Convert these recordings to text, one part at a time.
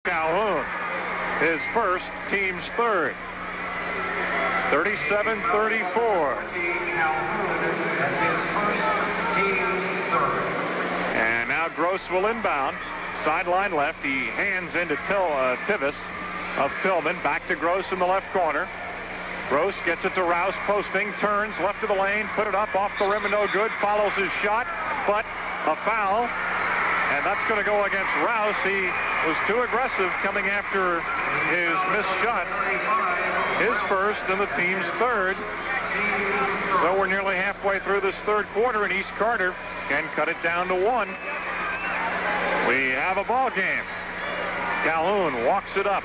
Calhoun. His first, team's third. 37-34. And now Gross will inbound. Sideline left. He hands into Tivis of Tilghman. Back to Gross in the left corner. Gross gets it to Rouse, posting, turns left of the lane, put it up off the rim and no good. Follows his shot, but a foul. And that's going to go against Rouse. He was too aggressive coming after his missed shot. His first and the team's third. So we're nearly halfway through this third quarter, and East Carter can cut it down to 1. We have a ball game. Calhoun walks it up.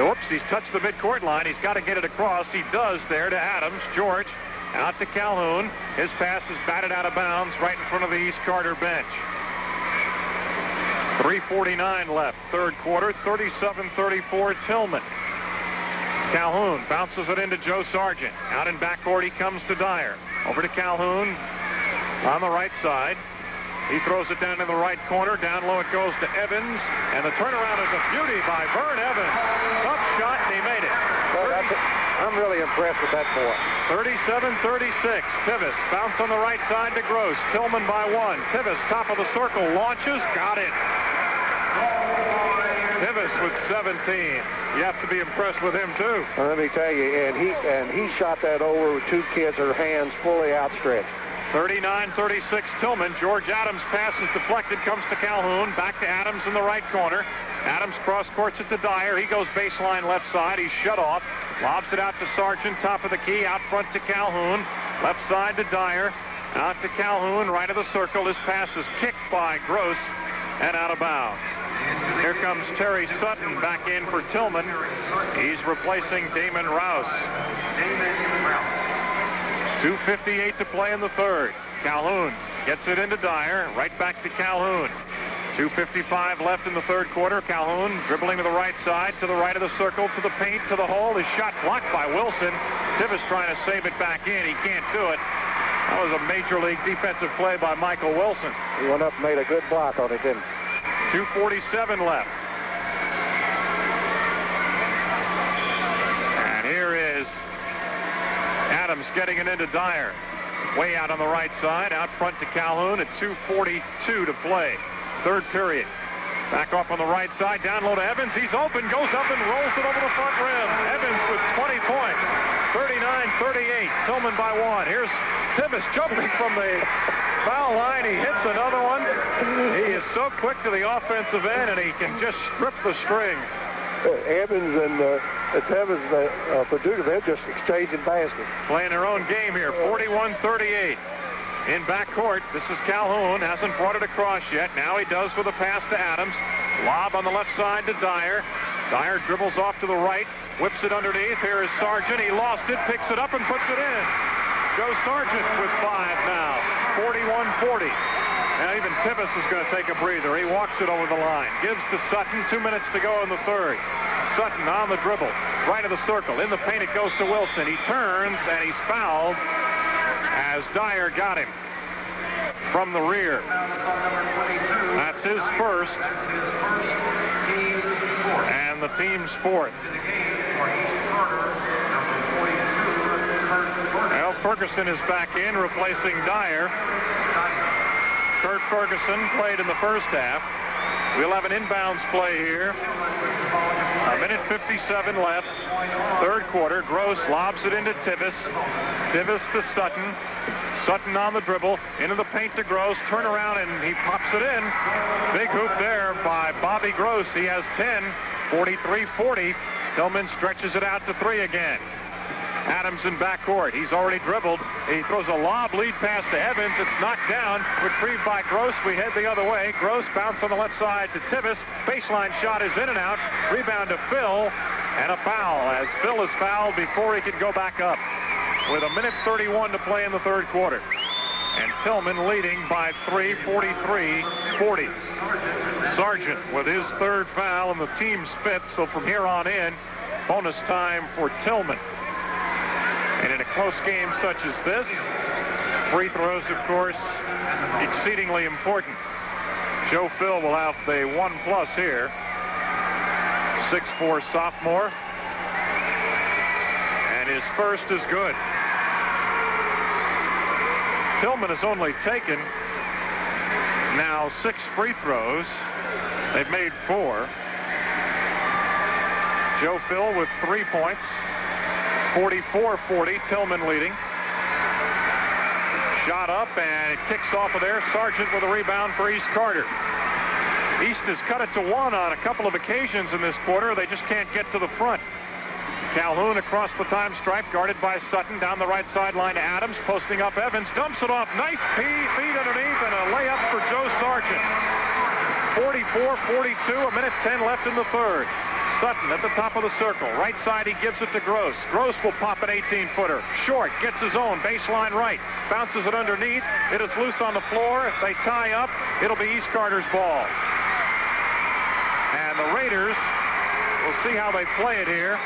Oops, he's touched the midcourt line. He's got to get it across. He does there to Adams. George out to Calhoun. His pass is batted out of bounds right in front of the East Carter bench. 3:49 left, third quarter, 37-34 Tilghman. Calhoun bounces it into Joe Sargent. Out in backcourt, he comes to Dyer. Over to Calhoun on the right side. He throws it down in the right corner. Down low it goes to Evans. And the turnaround is a beauty by Vern Evans. Tough shot, and he made it. I'm really impressed with that boy. 37-36. Tivis bounce on the right side to Gross. Tilghman by 1. Tivis top of the circle. Launches. Got it. Tivis with 17. You have to be impressed with him, too. Well, let me tell you, and he shot that over with two kids, their hands fully outstretched. 39-36 Tilghman. George Adams' pass is deflected, comes to Calhoun. Back to Adams in the right corner. Adams cross-courts it to Dyer. He goes baseline left side. He's shut off. Lobs it out to Sargent, top of the key. Out front to Calhoun. Left side to Dyer. Out to Calhoun, right of the circle. His pass is kicked by Gross and out of bounds. Here comes Terry Sutton back in for Tilghman. He's replacing Damon Rouse. 2:58 to play in the third. Calhoun gets it into Dyer. Right back to Calhoun. 2:55 left in the third quarter. Calhoun dribbling to the right side, to the right of the circle, to the paint, to the hole. His shot blocked by Wilson. Tivis trying to save it back in. He can't do it. That was a major league defensive play by Michael Wilson. He went up and made a good block on it, didn't he? 2:47 left. And here is Adams getting it into Dyer. Way out on the right side, out front to Calhoun at 2:42 to play. Third period. Back off on the right side, down low to Evans. He's open, goes up and rolls it over the front rim. Evans with 20 points. 39-38. Tilghman by 1. Here's Tivis jumping from the foul line. He hits another one. He is so quick to the offensive end, and he can just strip the strings. Evans and Tivis, Paducah, they're just exchanging baskets. Playing their own game here, 41-38. In backcourt, this is Calhoun. Hasn't brought it across yet. Now he does with a pass to Adams. Lob on the left side to Dyer. Dyer dribbles off to the right, whips it underneath. Here is Sargent. He lost it, picks it up, and puts it in. Joe Sargent with 5 now, 41-40. Now even Tivis is going to take a breather. He walks it over the line. Gives to Sutton. 2 minutes to go in the third. Sutton on the dribble. Right of the circle. In the paint it goes to Wilson. He turns and he's fouled as Dyer got him from the rear. That's his first and the team's fourth. Well, Ferguson is back in, replacing Dyer. Kurt Ferguson played in the first half. We'll have an inbounds play here. 1:57 left. Third quarter. Gross lobs it into Tivis. Tivis to Sutton. Sutton on the dribble. Into the paint to Gross. Turn around and he pops it in. Big hoop there by Bobby Gross. He has 10. 43-40. Tilghman stretches it out to 3 again. Adams in backcourt. He's already dribbled. He throws a lob lead pass to Evans. It's knocked down. Retrieved by Gross. We head the other way. Gross bounce on the left side to Tivis. Baseline shot is in and out. Rebound to Phil. And a foul as Phil is fouled before he can go back up. With 1:31 to play in the third quarter. And Tilghman leading by 3, 43-40. Sargent with his third foul and the team's fifth. So from here on in, bonus time for Tilghman. And in a close game such as this, free throws, of course, exceedingly important. Joe Phil will have the 1+ here. 6'4" sophomore. And his first is good. Tilghman has only taken now 6 free throws. They've made 4. Joe Phil with 3 points. 44-40, Tilghman leading. Shot up, and it kicks off of there. Sargent with a rebound for East Carter. East has cut it to 1 on a couple of occasions in this quarter. They just can't get to the front. Calhoun across the time stripe, guarded by Sutton. Down the right sideline to Adams, posting up Evans. Dumps it off. Nice feed underneath, and a layup for Joe Sargent. 44-42, a minute 10 left in the third. Sutton at the top of the circle. Right side, he gives it to Gross. Gross will pop an 18-footer. Short, gets his own. Baseline right. Bounces it underneath. It is loose on the floor. If they tie up, it'll be East Carter's ball. And the Raiders, we'll see how they play it here.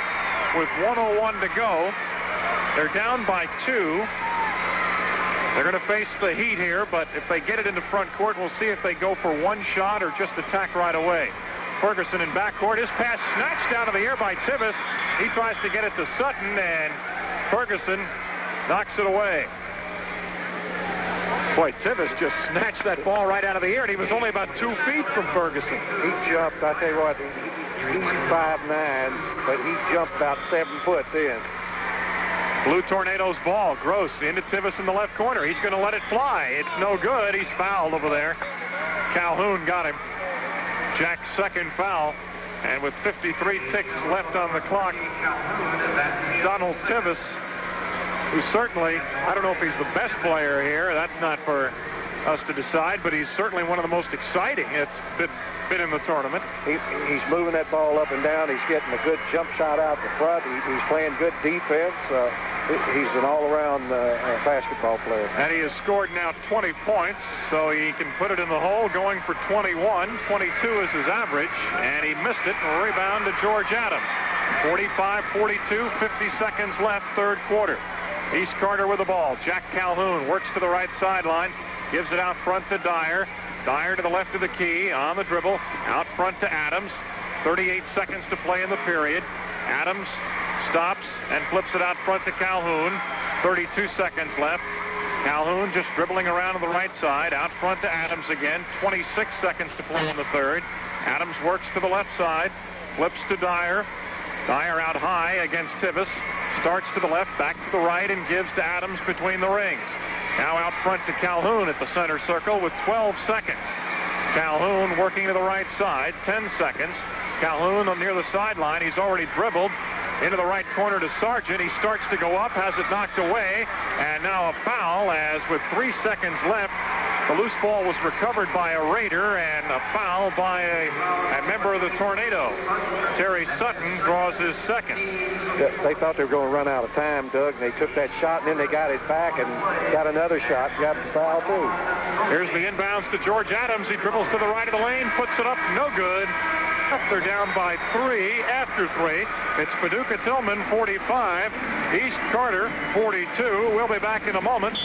With 1:01 to go, they're down by 2. They're going to face the Heat here, but if they get it into front court, we'll see if they go for one shot or just attack right away. Ferguson in backcourt. His pass snatched out of the air by Tivis. He tries to get it to Sutton, and Ferguson knocks it away. Boy, Tivis just snatched that ball right out of the air, and he was only about 2 feet from Ferguson. He jumped, I tell you what, he's 5'9", but he jumped about 7 foot in. Blue Tornadoes ball. Gross into Tivis in the left corner. He's going to let it fly. It's no good. He's fouled over there. Calhoun got him. Jack's second foul. And with 53 ticks left on the clock, Donald Tivis, who certainly, I don't know if he's the best player here. That's not for us to decide, but he's certainly one of the most exciting it's been in the tournament. He's moving that ball up and down. He's getting a good jump shot out the front. He's playing good defense. He's an all-around basketball player. And he has scored now 20 points, so he can put it in the hole, going for 21. 22 is his average, and he missed it. A rebound to George Adams. 45-42, 50 seconds left, third quarter. East Carter with the ball. Jack Calhoun works to the right sideline, gives it out front to Dyer. Dyer to the left of the key, on the dribble, out front to Adams. 38 seconds to play in the period. Adams stops and flips it out front to Calhoun. 32 seconds left. Calhoun just dribbling around on the right side, out front to Adams again. 26 seconds to play in the third. Adams works to the left side, flips to Dyer. Dyer out high against Tivis. Starts to the left, back to the right, and gives to Adams between the rings. Now out front to Calhoun at the center circle with 12 seconds. Calhoun working to the right side, 10 seconds. Calhoun near the sideline. He's already dribbled into the right corner to Sargent. He starts to go up, has it knocked away, and now a foul as with 3 seconds left. The loose ball was recovered by a Raider, and a foul by a member of the Tornado. Terry Sutton draws his second. They thought they were going to run out of time, Doug, and they took that shot, and then they got it back and got another shot, got the foul, too. Here's the inbounds to George Adams. He dribbles to the right of the lane, puts it up, no good. They're down by 3 after 3. It's Paducah Tilghman 45, East Carter 42. We'll be back in a moment.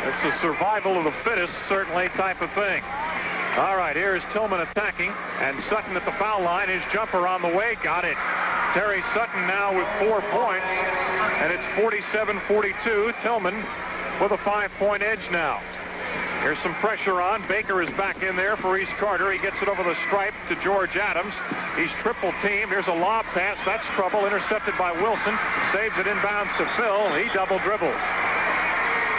It's a survival of the fittest, certainly, type of thing. All right, here's Tilghman attacking, and Sutton at the foul line. His jumper on the way, got it. Terry Sutton now with 4 points, and it's 47-42. Tilghman with a 5-point edge now. Here's some pressure on. Baker is back in there for East Carter. He gets it over the stripe to George Adams. He's triple teamed. Here's a lob pass. That's trouble. Intercepted by Wilson. Saves it inbounds to Phil. He double dribbles.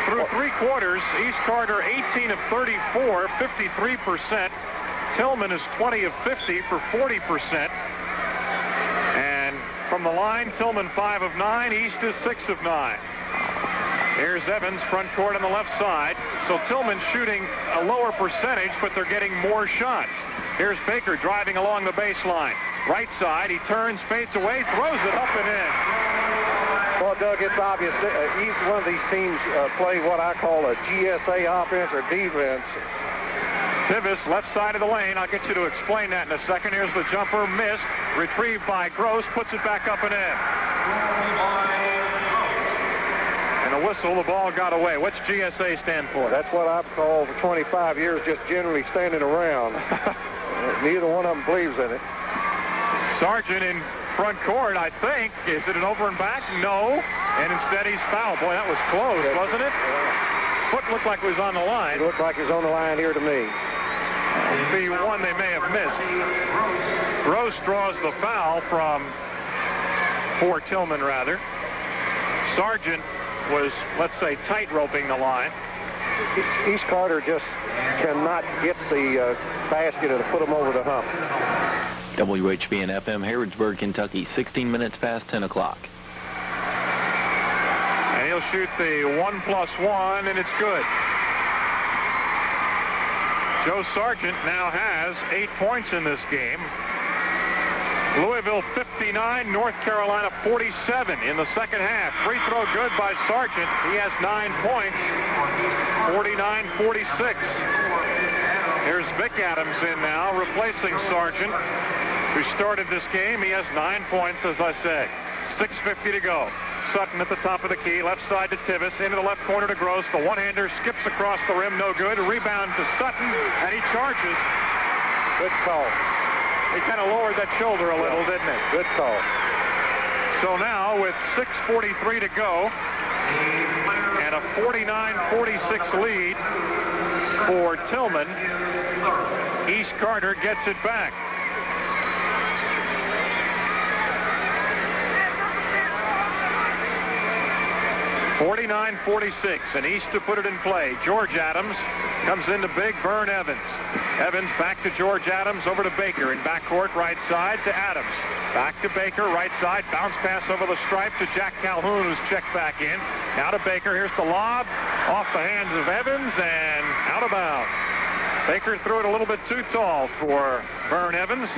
Through 3 quarters, East Carter 18 of 34, 53%. Tilghman is 20 of 50 for 40%. And from the line, Tilghman 5 of 9. East is 6 of 9. Here's Evans, front court on the left side. So Tilghman shooting a lower percentage, but they're getting more shots. Here's Baker driving along the baseline. Right side, he turns, fades away, throws it up and in. Well, Doug, it's obvious each one of these teams play what I call a GSA offense or defense. Tivis, left side of the lane. I'll get you to explain that in a second. Here's the jumper, missed. Retrieved by Gross, puts it back up and in. And a whistle. The ball got away. What's GSA stand for? That's what I've called for 25 years, just generally standing around. Neither one of them believes in it. Sargent in front court, I think. Is it an over and back? No. And instead he's fouled. Boy, that was close, wasn't it? His foot looked like it was on the line. It looked like it was on the line here to me. The one they may have missed. Gross draws the foul for Tilghman, rather. Sargent was, let's say, tight-roping the line. East Carter just cannot get the basket to put them over the hump. WHBN FM, Harrodsburg, Kentucky, 16 minutes past 10 o'clock. And he'll shoot the 1+1, and it's good. Joe Sargent now has 8 points in this game. Louisville 59, North Carolina 47 in the second half. Free throw good by Sargent. He has 9 points, 49-46. Here's Vic Adams in now, replacing Sargent, who started this game. He has 9 points, as I said. 6:50 to go. Sutton at the top of the key, left side to Tivis, into the left corner to Gross. The one-hander skips across the rim, no good. A rebound to Sutton, and he charges. Good call. He kind of lowered that shoulder a little, didn't he? Good call. So now, with 6:43 to go, and a 49-46 lead for Tilghman, East Carter gets it back. (49-46), and East to put it in play. George Adams comes into big Vern Evans. Evans back to George Adams, over to Baker in backcourt, right side to Adams. Back to Baker, right side, bounce pass over the stripe to Jack Calhoun, who's checked back in. Now to Baker, here's the lob, off the hands of Evans, and out of bounds. Baker threw it a little bit too tall for Vern Evans.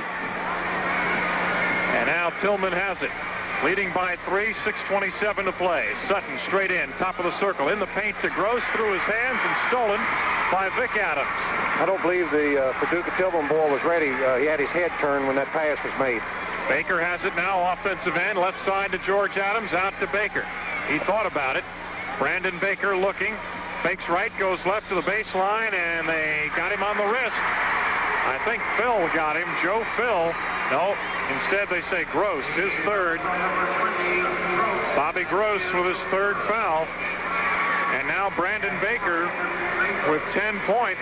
And now Tilghman has it. Leading by 3, 6:27 to play. Sutton straight in, top of the circle, in the paint to Gross, through his hands, and stolen by Vic Adams. I don't believe the Paducah Tilghman ball was ready. He had his head turned when that pass was made. Baker has it now, offensive end, left side to George Adams, out to Baker. He thought about it. Brandon Baker looking, fakes right, goes left to the baseline, and they got him on the wrist. I think Phil got him, Joe Phil. No, instead they say Gross, his third. Bobby Gross with his third foul. And now Brandon Baker with 10 points.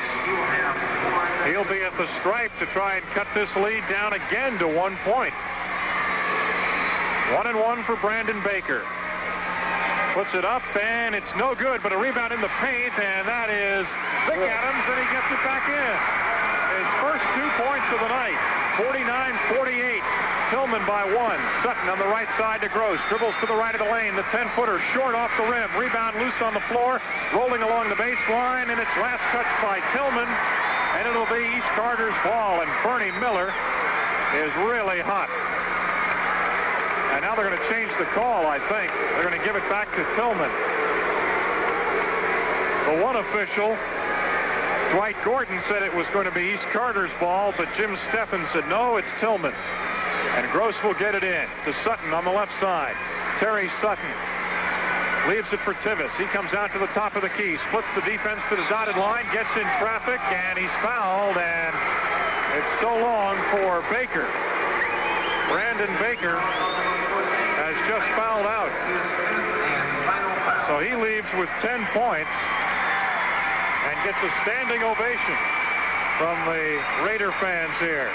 He'll be at the stripe to try and cut this lead down again to 1 point. 1-1 for Brandon Baker. Puts it up, and it's no good, but a rebound in the paint, and that is Vic Adams, and he gets it back in. His first 2 points of the night, 49-48. Tilghman by 1. Sutton on the right side to Gross. Dribbles to the right of the lane. The 10-footer short off the rim. Rebound loose on the floor. Rolling along the baseline, and it's last touch by Tilghman. And it'll be East Carter's ball, and Bernie Miller is really hot. And now they're going to change the call, I think. They're going to give it back to Tilghman. The one official, Dwight Gordon, said it was going to be East Carter's ball, but Jim Steffen said, no, it's Tillman's. And Gross will get it in to Sutton on the left side. Terry Sutton leaves it for Tivis. He comes out to the top of the key, splits the defense to the dotted line, gets in traffic, and he's fouled, and it's so long for Baker. Brandon Baker has just fouled out. So he leaves with 10 points and gets a standing ovation from the Raider fans here.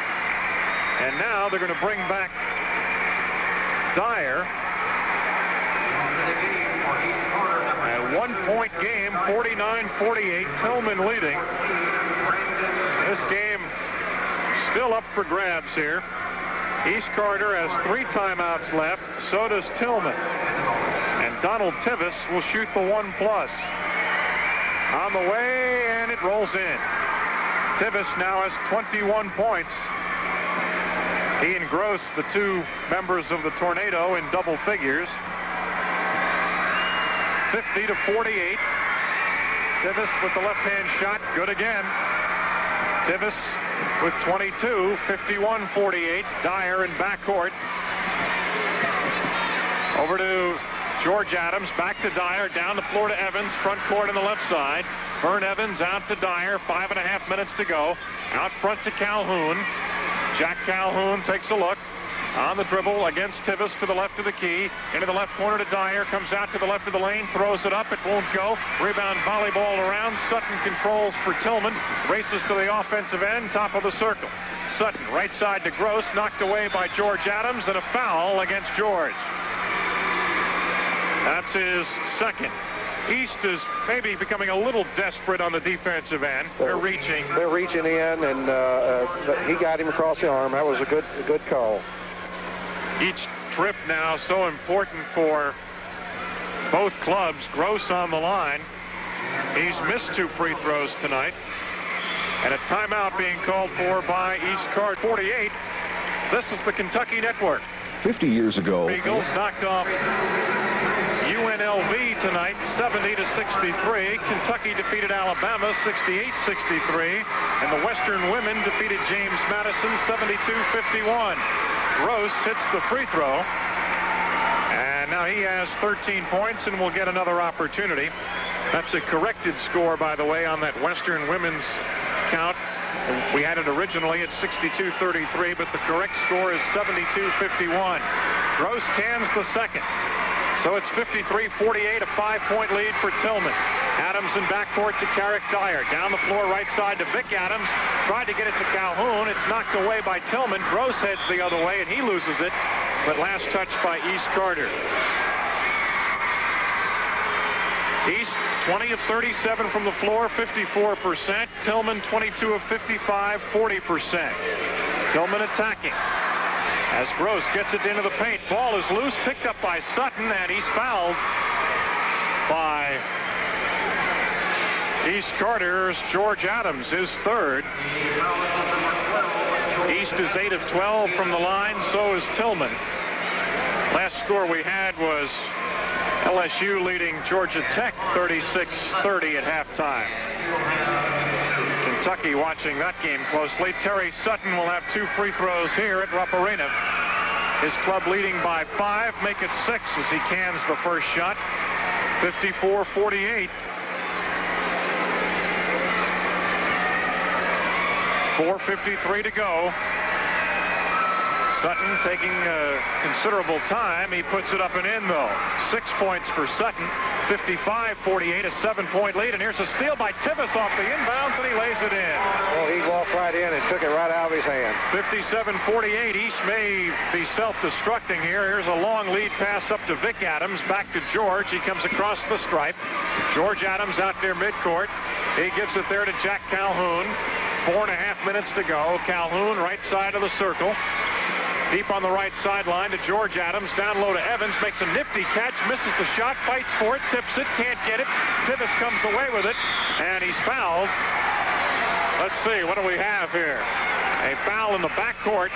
And now they're going to bring back Dyer. A 1-point game, 49-48, Tilghman leading. This game still up for grabs here. East Carter has 3 timeouts left. So does Tilghman. And Donald Tivis will shoot the 1+. On the way, and it rolls in. Tivis now has 21 points. He and Gross, the 2 members of the Tornado, in double figures. 50-48. Tivis with the left-hand shot, good again. Tivis with 22, 51-48. Dyer in backcourt. Over to George Adams back to Dyer, down the floor to Evans, front court on the left side. Vern Evans out to Dyer, 5.5 minutes to go. Out front to Calhoun. Jack Calhoun takes a look. On the dribble against Tivis to the left of the key. Into the left corner to Dyer. Comes out to the left of the lane. Throws it up. It won't go. Rebound volleyball around. Sutton controls for Tilghman. Races to the offensive end. Top of the circle. Sutton right side to Gross. Knocked away by George Adams. And a foul against George. That's his second. East is maybe becoming a little desperate on the defensive end. They're reaching. They're reaching in, and he got him across the arm. That was a good call. Each trip now so important for both clubs. Gross on the line. He's missed 2 free throws tonight. And a timeout being called for by East Card 48. This is the Kentucky Network. 50 years ago, Eagles knocked off UNLV tonight, 70-63. Kentucky defeated Alabama, 68-63. And the Western women defeated James Madison, 72-51. Gross hits the free throw. And now he has 13 points and will get another opportunity. That's a corrected score, by the way, on that Western women's count. We had it originally at 62-33, but the correct score is 72-51. Gross cans the second. So it's 53-48, a 5-point lead for Tilghman. Adams in backcourt to Carrick Dyer. Down the floor right side to Vic Adams. Tried to get it to Calhoun. It's knocked away by Tilghman. Gross heads the other way, and he loses it. But last touch by East Carter. East 20 of 37 from the floor, 54%. Tilghman 22 of 55, 40%. Tilghman attacking. As Gross gets it into the paint. Ball is loose, picked up by Sutton, and he's fouled by East Carter's George Adams, his third. East is 8 of 12 from the line, so is Tilghman. Last score we had was LSU leading Georgia Tech 36-30 at halftime. Kentucky watching that game closely. Terry Sutton will have 2 free throws here at Rupp Arena. His club leading by 5, make it 6 as he cans the first shot. 54-48. 4:53 to go. Sutton taking considerable time. He puts it up and in, though. 6 points for Sutton. 55-48, a 7-point lead. And here's a steal by Tivis off the inbounds, and he lays it in. Well, he walked right in and took it right out of his hand. 57-48. East may be self-destructing here. Here's a long lead pass up to Vic Adams. Back to George. He comes across the stripe. George Adams out near midcourt. He gives it there to Jack Calhoun. 4.5 minutes to go. Calhoun right side of the circle. Deep on the right sideline to George Adams. Down low to Evans. Makes a nifty catch. Misses the shot. Fights for it. Tips it. Can't get it. Tivis comes away with it. And he's fouled. Let's see. What do we have here? A foul in the backcourt.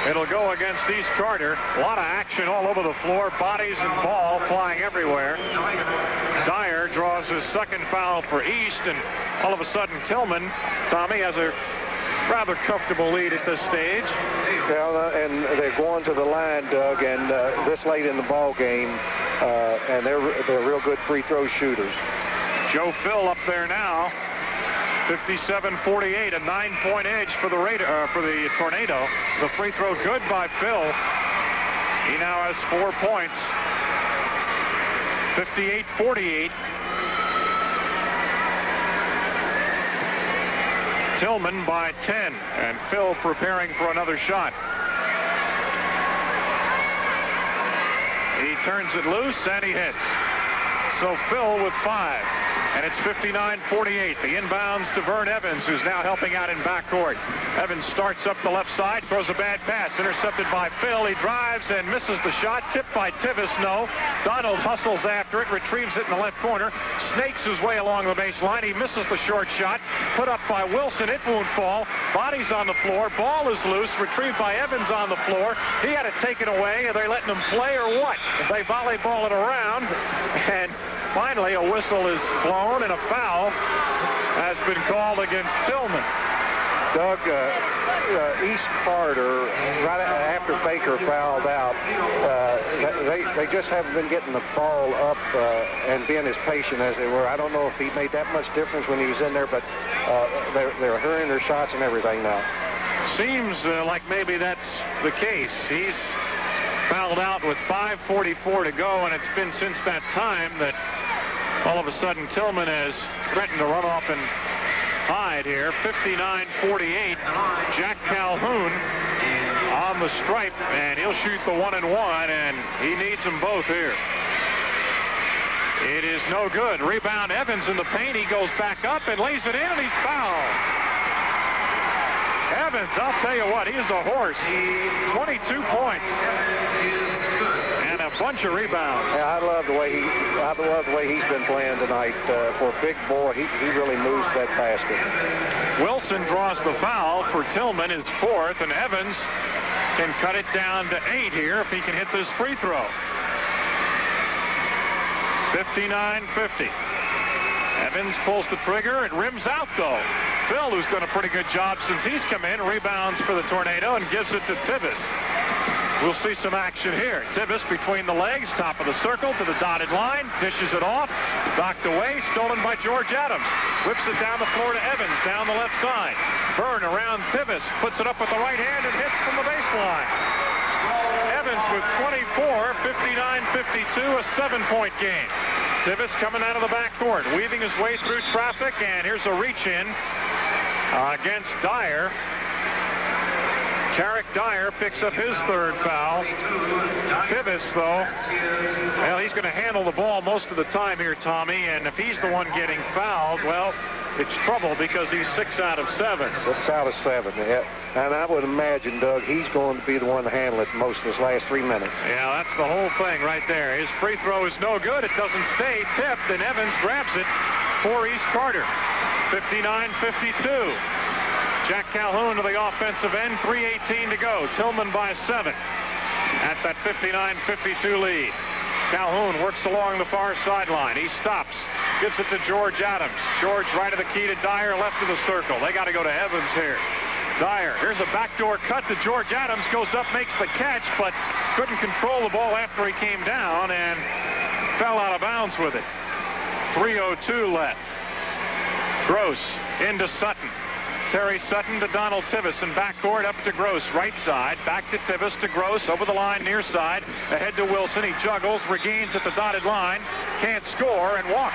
It'll go against East Carter. A lot of action all over the floor. Bodies and ball flying everywhere. Dyer draws his second foul for East. And all of a sudden, Tilghman, Tommy, has a rather comfortable lead at this stage. Yeah, and they're going to the line, Doug, and this late in the ball game, and they're real good free throw shooters. Joe Phil up there now. 57-48, a 9-point edge for the Tornado. The free throw good by Phil. He now has 4 points. 58-48. Tilghman by 10, and Phil preparing for another shot. He turns it loose and he hits. So Phil with 5. And it's 59-48. The inbounds to Vern Evans, who's now helping out in backcourt. Evans starts up the left side, throws a bad pass. Intercepted by Phil. He drives and misses the shot. Tipped by Tivis, no. Donald hustles after it, retrieves it in the left corner. Snakes his way along the baseline. He misses the short shot. Put up by Wilson. It won't fall. Body's on the floor. Ball is loose. Retrieved by Evans on the floor. He had it taken away. Are they letting him play or what? They volleyball it around. And finally, a whistle is blown and a foul has been called against Tilghman. Doug, East Carter, right after Baker fouled out, they just haven't been getting the ball up and being as patient as they were. I don't know if he made that much difference when he was in there, but they're hurrying their shots and everything now. Seems like maybe that's the case. He's fouled out with 5:44 to go, and it's been since that time that all of a sudden Tilghman has threatened to run off and hide here. 59-48. Jack Calhoun on the stripe, and he'll shoot the 1-and-1, and he needs them both here. It is no good. Rebound, Evans in the paint. He goes back up and lays it in, and he's fouled. Evans, I'll tell you what, he is a horse. 22 points and a bunch of rebounds. Yeah, I love the way he's been playing tonight. For a big boy, he really moves that basket. Wilson draws the foul for Tilghman, his fourth, and Evans can cut it down to 8 here if he can hit this free throw. 59-50. Evans pulls the trigger. It rims out, though. Phil, who's done a pretty good job since he's come in, rebounds for the Tornado and gives it to Tivis. We'll see some action here. Tivis between the legs, top of the circle to the dotted line, dishes it off, knocked away, stolen by George Adams. Whips it down the floor to Evans, down the left side. Byrne around Tivis, puts it up with the right hand and hits from the baseline. Evans with 24, 59-52, a 7-point game. Tivis coming out of the backcourt, weaving his way through traffic, and here's a reach-in against Dyer. Carrick Dyer picks up his third foul. Tivis, though, well, he's going to handle the ball most of the time here, Tommy, and if he's the one getting fouled, well, it's trouble because he's 6 out of 7. 6 out of 7, yeah. And I would imagine, Doug, he's going to be the one to handle it most of his last 3 minutes. Yeah, that's the whole thing right there. His free throw is no good. It doesn't stay. Tipped, and Evans grabs it for East Carter. 59-52. Jack Calhoun to the offensive end. 3:18 to go. Tilghman by 7 at that 59-52 lead. Calhoun works along the far sideline. He stops. Gives it to George Adams. George right of the key to Dyer, left of the circle. They got to go to Evans here. Dyer, here's a backdoor cut to George Adams. Goes up, makes the catch, but couldn't control the ball after he came down and fell out of bounds with it. 3:02 left. Gross into Sutton. Terry Sutton to Donald Tivis in backcourt, up to Gross, right side, back to Tivis to Gross, over the line, near side, ahead to Wilson. He juggles, regains at the dotted line, can't score, and walks.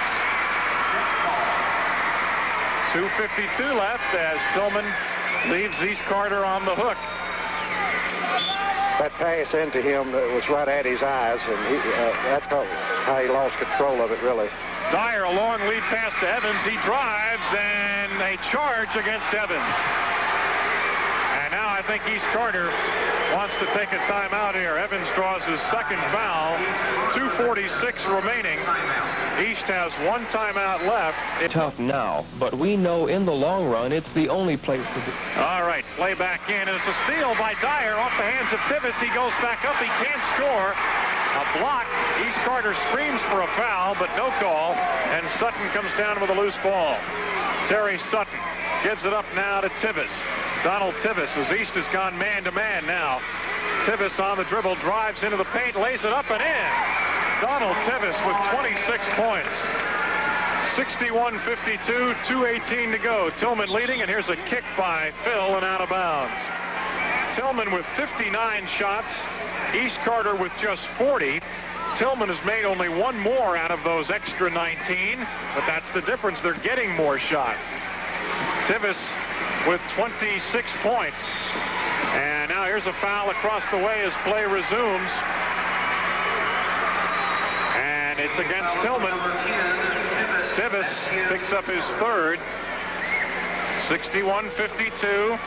2:52 left as Tilghman leaves East Carter on the hook. That pass into him was right at his eyes, and that's how he lost control of it, really. Dyer, a long lead pass to Evans. He drives, and a charge against Evans. And now I think East Carter wants to take a timeout here. Evans draws his second foul. 2:46 remaining. East has 1 timeout left. It's tough now, but we know in the long run it's the only place to do. All right, play back in. It's a steal by Dyer off the hands of Tivis. He goes back up. He can't score. A block. East Carter screams for a foul, but no call, and Sutton comes down with a loose ball. Terry Sutton gives it up now to Tivis. Donald Tivis, as East has gone man-to-man now. Tivis on the dribble, drives into the paint, lays it up and in. Donald Tivis with 26 points. 61-52, 2:18 to go. Tilghman leading, and here's a kick by Phil and out of bounds. Tilghman with 59 shots. East Carter with just 40. Tilghman has made only 1 more out of those extra 19, but that's the difference. They're getting more shots. Tivis with 26 points. And now here's a foul across the way as play resumes. And it's against Tilghman. Tivis picks up his third. 61-52.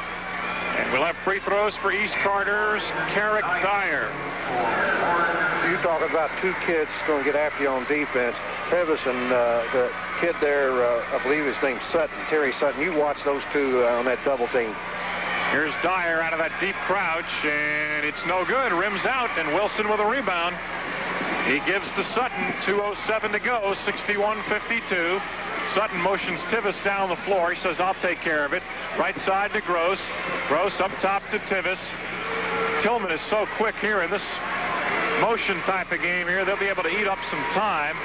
And we'll have free throws for East Carter's Carrick Dyer. You talk about 2 kids going to get after you on defense. Tivis and the kid there, I believe his name's Sutton, Terry Sutton. You watch those 2 on that double team. Here's Dyer out of that deep crouch, and it's no good. Rims out, and Wilson with a rebound. He gives to Sutton. 2:07 to go. 61-52. Sutton motions Tivis down the floor. He says, I'll take care of it. Right side to Gross. Gross up top to Tivis. Tilghman is so quick here in this motion type of game here, they'll be able to eat up some time.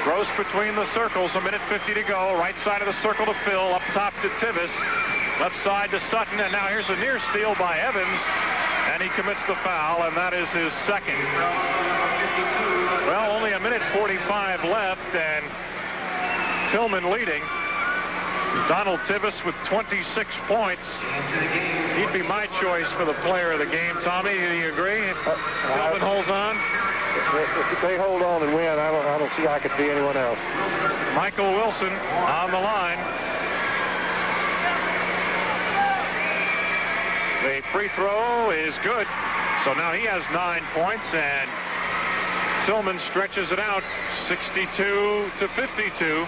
Gross between the circles, 1:50 to go. Right side of the circle to Phil, up top to Tivis. Left side to Sutton, and now here's a near steal by Evans, and he commits the foul, and that is his second. Well, only 1:45 left, and Tilghman leading. Donald Tivis with 26 points. He'd be my choice for the player of the game. Tommy, do you agree? Tilghman holds on. If they hold on and win, I don't see how it could be anyone else. Michael Wilson on the line. The free throw is good. So now he has 9 points, and Tilghman stretches it out 62 to 52.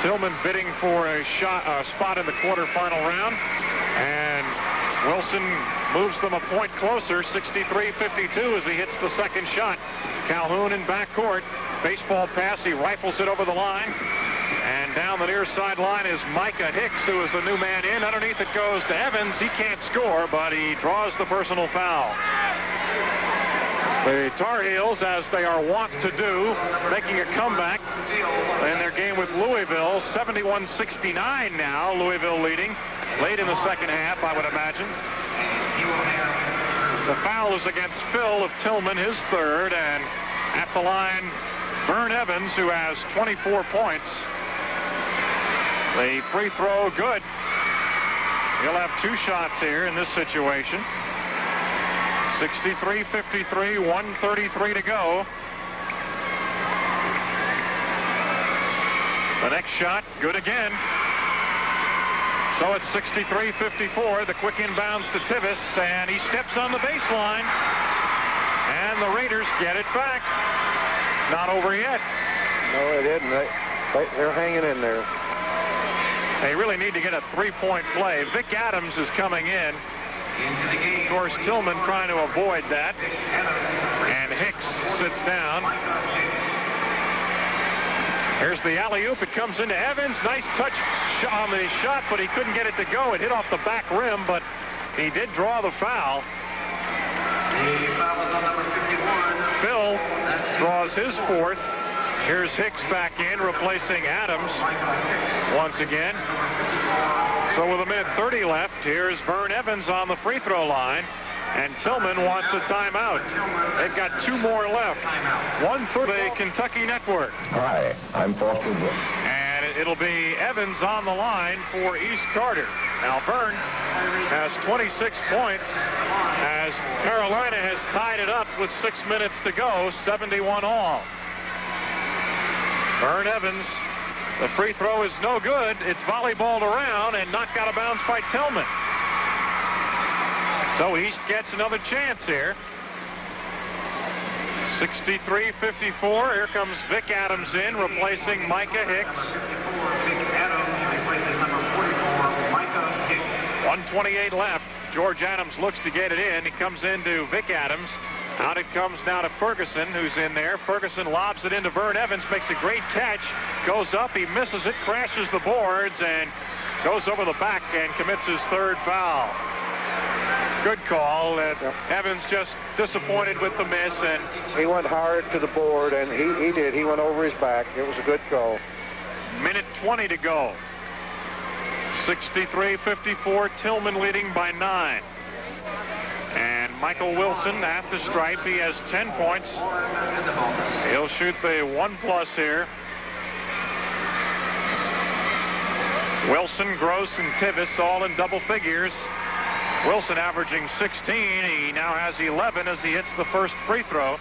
Tilghman bidding for a spot in the quarterfinal round, and Wilson moves them a point closer, 63-52, as he hits the second shot. Calhoun in backcourt. Baseball pass, he rifles it over the line. And down the near sideline is Micah Hicks, who is a new man in. Underneath it goes to Evans. He can't score, but he draws the personal foul. The Tar Heels, as they are wont to do, making a comeback in their game with Louisville. 71-69 now, Louisville leading. Late in the second half, I would imagine. The foul is against Phil of Tilghman, his third, and at the line, Vern Evans, who has 24 points. The free throw, good. He'll have 2 shots here in this situation. 63-53, 1:33 to go. The next shot, good again. So it's 63-54. The quick inbounds to Tivis, and he steps on the baseline. And the Raiders get it back. Not over yet. No, it isn't. They're hanging in there. They really need to get a 3-point play. Vic Adams is coming in. Of course, Tilghman trying to avoid that. And Hicks sits down. Here's the alley-oop. It comes into Evans. Nice touch on the shot, but he couldn't get it to go. It hit off the back rim, but he did draw the foul. Phil draws his 4th. Here's Hicks back in, replacing Adams once again. So with 1:30 left, here's Vern Evans on the free throw line, and Tilghman wants a timeout. They've got 2 more left. 1 for the Kentucky Network. Hi, I'm Foster Brooks. And it'll be Evans on the line for East Carter. Now Vern has 26 points as Carolina has tied it up with 6 minutes to go, 71 all. Vern Evans, the free throw is no good. It's volleyballed around and knocked out of bounds by Tilghman. So East gets another chance here. 63-54. Here comes Vic Adams in, replacing Micah Hicks. 1:28 left. George Adams looks to get it in. He comes into Vic Adams. Out it comes now to Ferguson, who's in there. Ferguson lobs it into Vern Evans, makes a great catch, goes up, he misses it, crashes the boards, and goes over the back and commits his 3rd foul. Good call. Evans just disappointed with the miss, and he went hard to the board, and he did. He went over his back. It was a good call. 1:20 to go. 63-54, Tilghman leading by 9. And Michael Wilson at the stripe. He has 10 points. He'll shoot the 1+ here. Wilson, Gross, and Tivis all in double figures. Wilson averaging 16. He now has 11 as he hits the first free throw.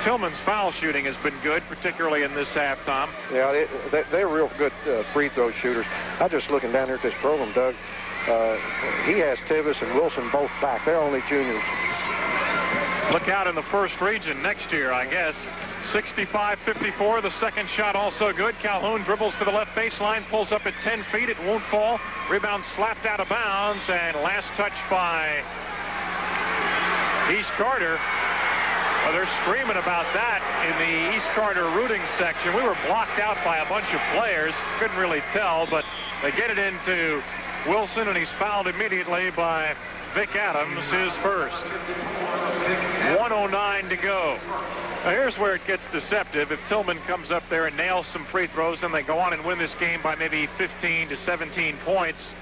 Tilghman's foul shooting has been good, particularly in this half, Tom. Yeah, they're real good free throw shooters. I'm just looking down here at this program, Doug. He has Tivis and Wilson both back. They're only juniors. Look out in the first region next year, I guess. 65-54. The second shot also good. Calhoun dribbles to the left baseline, pulls up at 10 feet. It won't fall. Rebound slapped out of bounds, and last touch by East Carter. Well, they're screaming about that in the East Carter rooting section. We were blocked out by a bunch of players. Couldn't really tell, but they get it into Wilson, and he's fouled immediately by Vic Adams, his first. 1:09 to go. Now here's where it gets deceptive. If Tilghman comes up there and nails some free throws, and they go on and win this game by maybe 15 to 17 points,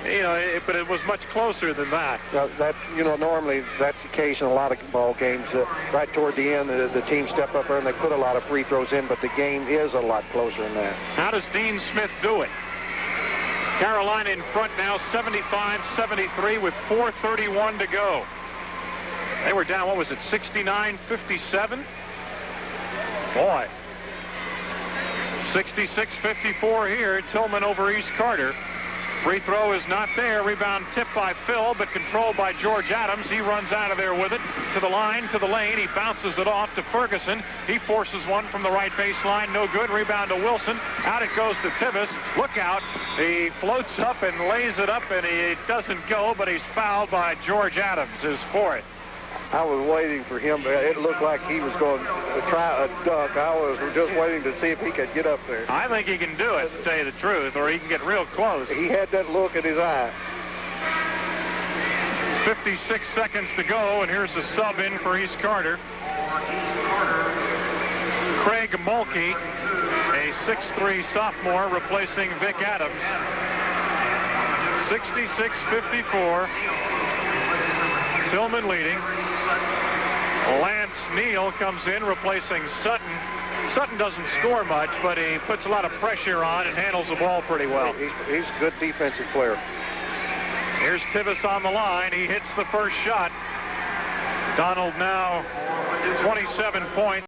but it was much closer than that. Well, that's, normally that's the case in a lot of ball games. Right toward the end, the team step up there and they put a lot of free throws in, but the game is a lot closer than that. How does Dean Smith do it? Carolina in front now, 75-73 with 4:31 to go. They were down, 69-57? Boy. 66-54 here. Tilghman over East Carter. Free throw is not there. Rebound tipped by Phil, but controlled by George Adams. He runs out of there with it. To the line, to the lane. He bounces it off to Ferguson. He forces one from the right baseline. No good. Rebound to Wilson. Out it goes to Tivis. Look out. He floats up and lays it up, and it doesn't go, but he's fouled by George Adams, his fourth. I was waiting for him. It looked like he was going to try a dunk. I was just waiting to see if he could get up there. I think he can do it, to tell you the truth, or he can get real close. He had that look in his eye. 56 seconds to go, and here's a sub in for East Carter. Craig Mulkey, a 6'3" sophomore, replacing Vic Adams. 66-54. Tilghman leading. Lance Neal comes in, replacing Sutton. Sutton doesn't score much, but he puts a lot of pressure on and handles the ball pretty well. He's a good defensive player. Here's Tivis on the line. He hits the first shot. Donald now 27 points.